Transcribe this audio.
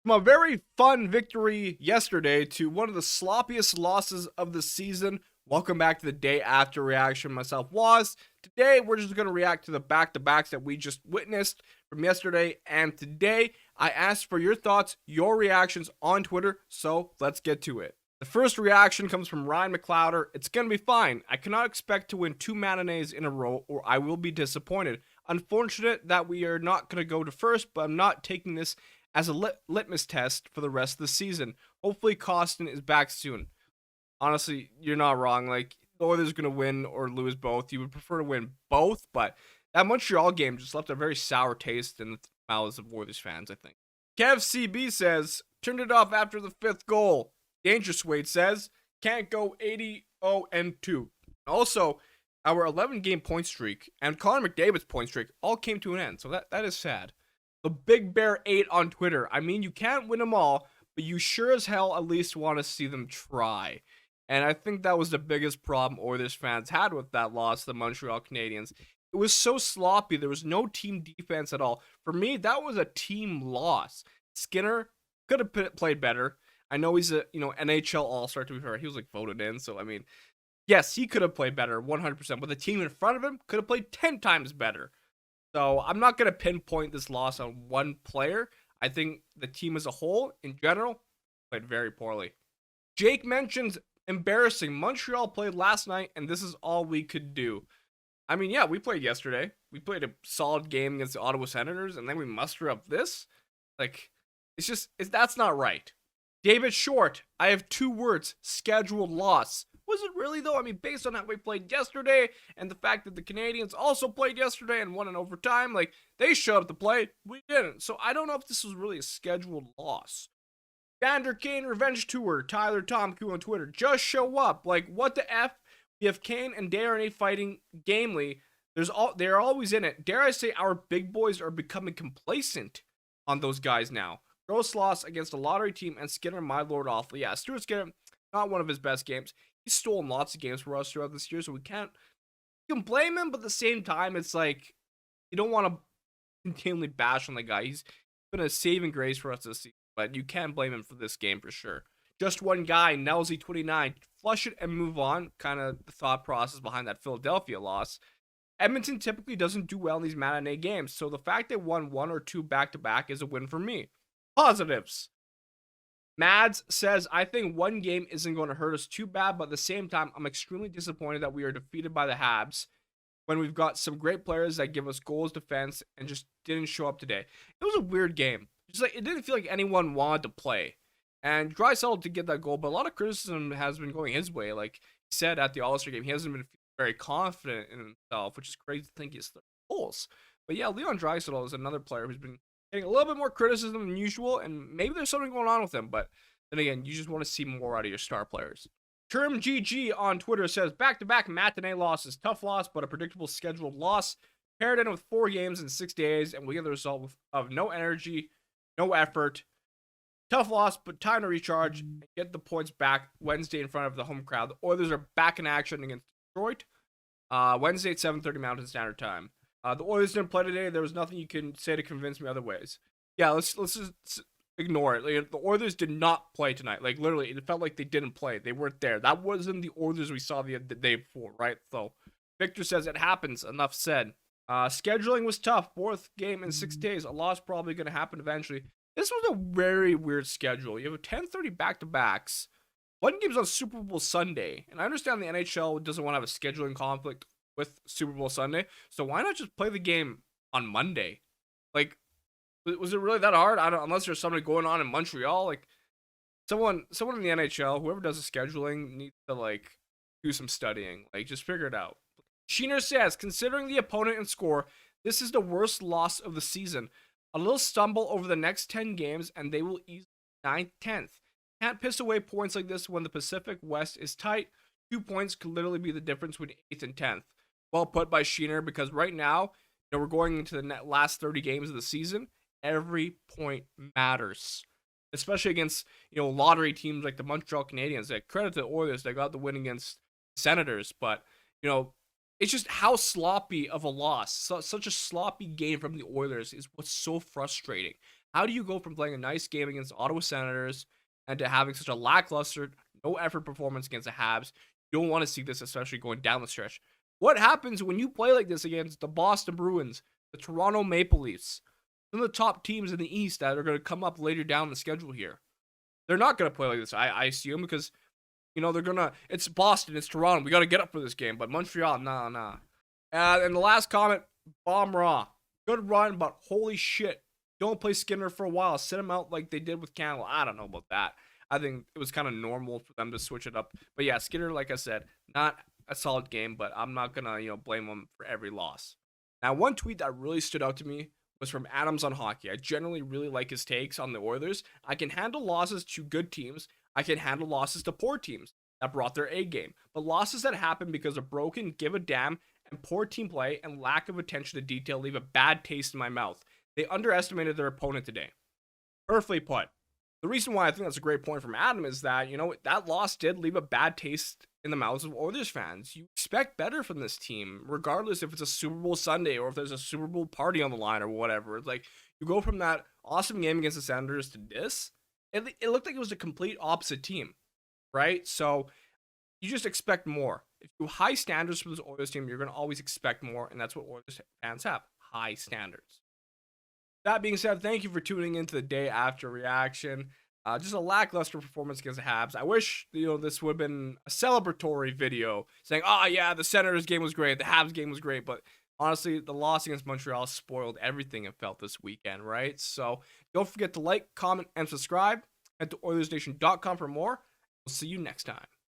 From a very fun victory yesterday to one of the sloppiest losses of the season. Welcome back to the day after reaction. Myself was. Today, we're just going to react to the back-to-backs that we just witnessed from yesterday and today. I asked for your thoughts, your reactions on Twitter, so let's get to it. The first reaction comes from Ryan McLeoder. It's going to be fine. I cannot expect to win 2 matinees in a row or I will be disappointed. Unfortunate that we are not going to go to first, but I'm not taking this as a litmus test for the rest of the season. Hopefully Costin is back soon. Honestly, you're not wrong. Like, the Oilers going to win or lose both. You would prefer to win both, but that Montreal game just left a very sour taste in the mouths of Oilers fans, I think. Kev CB says, turned it off after the 5th goal. Dangerous Wade says, can't go 80-0-2. Also, our 11-game point streak and Connor McDavid's point streak all came to an end, so that is sad. The Big Bear 8 on Twitter. I mean, you can't win them all, but you sure as hell at least want to see them try. And I think that was the biggest problem Oilers fans had with that loss to the Montreal Canadiens. It was so sloppy. There was no team defense at all. For me, that was a team loss. Skinner could have played better. I know he's a NHL All-Star, to be fair. He was voted in, so I mean, yes, he could have played better 100%, but the team in front of him could have played 10 times better. So I'm not going to pinpoint this loss on one player. I think the team as a whole, in general, played very poorly. Jake mentions embarrassing. Montreal played last night, and this is all we could do. I mean, yeah, we played yesterday. We played a solid game against the Ottawa Senators, and then we muster up this? That's not right. David Short, I have 2 words, scheduled loss. Was it really, though? I mean, based on how we played yesterday and the fact that the Canadiens also played yesterday and won in overtime, they showed up to play. We didn't. So I don't know if this was really a scheduled loss. Vander Kane Revenge Tour, Tyler Tomku on Twitter. Just show up. What the F? We have Kane and Darren fighting gamely. They're always in it. Dare I say our big boys are becoming complacent on those guys now. Gross loss against a lottery team and Skinner, my lord, awful. Yeah, Stuart Skinner, not one of his best games. He's stolen lots of games for us throughout this year, so we can blame him, but at the same time, it's you don't want to continually bash on the guy. He's been a saving grace for us this season, but you can't blame him for this game for sure. Just one guy, Nelsy29, flush it and move on, kind of the thought process behind that Philadelphia loss. Edmonton typically doesn't do well in these matinee games, so the fact they won 1 or 2 back-to-back is a win for me. Positives. Mads says, I think one game isn't going to hurt us too bad, but at the same time, I'm extremely disappointed that we are defeated by the Habs when we've got some great players that give us goals defense and just didn't show up today. It was a weird game. It didn't feel like anyone wanted to play. And Draisaitl did get that goal, but a lot of criticism has been going his way. Like he said at the All-Star game, he hasn't been very confident in himself, which is crazy to think he's 30 goals. But yeah, Leon Draisaitl is another player who's been getting a little bit more criticism than usual, and maybe there's something going on with him, but then again, you just want to see more out of your star players. Term GG on Twitter says, back-to-back matinee losses. Tough loss, but a predictable scheduled loss. Paired in with 4 games in 6 days, and we get the result of no energy, no effort. Tough loss, but time to recharge and get the points back Wednesday in front of the home crowd. The Oilers are back in action against Detroit. Wednesday at 7:30 Mountain Standard Time. The Oilers didn't play today. There was nothing you can say to convince me other ways. Yeah, let's just ignore it. The Oilers did not play tonight. Literally, it felt like they didn't play. They weren't there. That wasn't the Oilers we saw the day before, right? So, Victor says it happens. Enough said. Scheduling was tough. 4th game in 6 days. A loss probably going to happen eventually. This was a very weird schedule. You have a 10:30 back-to-backs. One game's on Super Bowl Sunday. And I understand the NHL doesn't want to have a scheduling conflict with Super Bowl Sunday, so why not just play the game on Monday? Was it really that hard? I don't, unless there's something going on in Montreal. Someone in the NHL, whoever does the scheduling, needs to do some studying. Just figure it out. Sheener says, considering the opponent and score, this is the worst loss of the season. A little stumble over the next 10 games, and they will easily 9th, 10th. Can't piss away points like this when the Pacific West is tight. 2 points could literally be the difference between 8th and 10th. Well put by Sheener, because right now, we're going into the last 30 games of the season. Every point matters, especially against lottery teams like the Montreal Canadiens. Credit to the Oilers, they got the win against the Senators, but it's just how sloppy of a loss, such a sloppy game from the Oilers is what's so frustrating. How do you go from playing a nice game against the Ottawa Senators and to having such a lackluster, no effort performance against the Habs? You don't want to see this, especially going down the stretch. What happens when you play like this against the Boston Bruins, the Toronto Maple Leafs, some of the top teams in the East that are going to come up later down the schedule here? They're not going to play like this, I assume, because, they're going to, it's Boston, it's Toronto. We got to get up for this game. But Montreal, nah. And the last comment, Bomb Raw. Good run, but holy shit. Don't play Skinner for a while. Sit him out like they did with Canada. I don't know about that. I think it was kind of normal for them to switch it up. But yeah, Skinner, like I said, not a solid game, but I'm not going to, blame him for every loss. Now, one tweet that really stood out to me was from Adams on Hockey. I generally really like his takes on the Oilers. I can handle losses to good teams. I can handle losses to poor teams that brought their A game. But losses that happen because of broken, give a damn, and poor team play and lack of attention to detail leave a bad taste in my mouth. They underestimated their opponent today. Perfectly put. The reason why I think that's a great point from Adam is that, that loss did leave a bad taste in the mouths of Oilers fans. You expect better from this team, regardless if it's a Super Bowl Sunday or if there's a Super Bowl party on the line or whatever. It's like, you go from that awesome game against the Senators to this, it looked like it was a complete opposite team, right? So you just expect more. If you have high standards for this Oilers team, you're going to always expect more, and that's what Oilers fans have, high standards. That being said, thank you for tuning into the day after reaction. Just a lackluster performance against the Habs. I wish, this would have been a celebratory video saying, oh yeah, the Senators game was great, the Habs game was great, but honestly, the loss against Montreal spoiled everything it felt this weekend, right? So don't forget to like, comment, and subscribe. Head to OilersNation.com for more. We'll see you next time.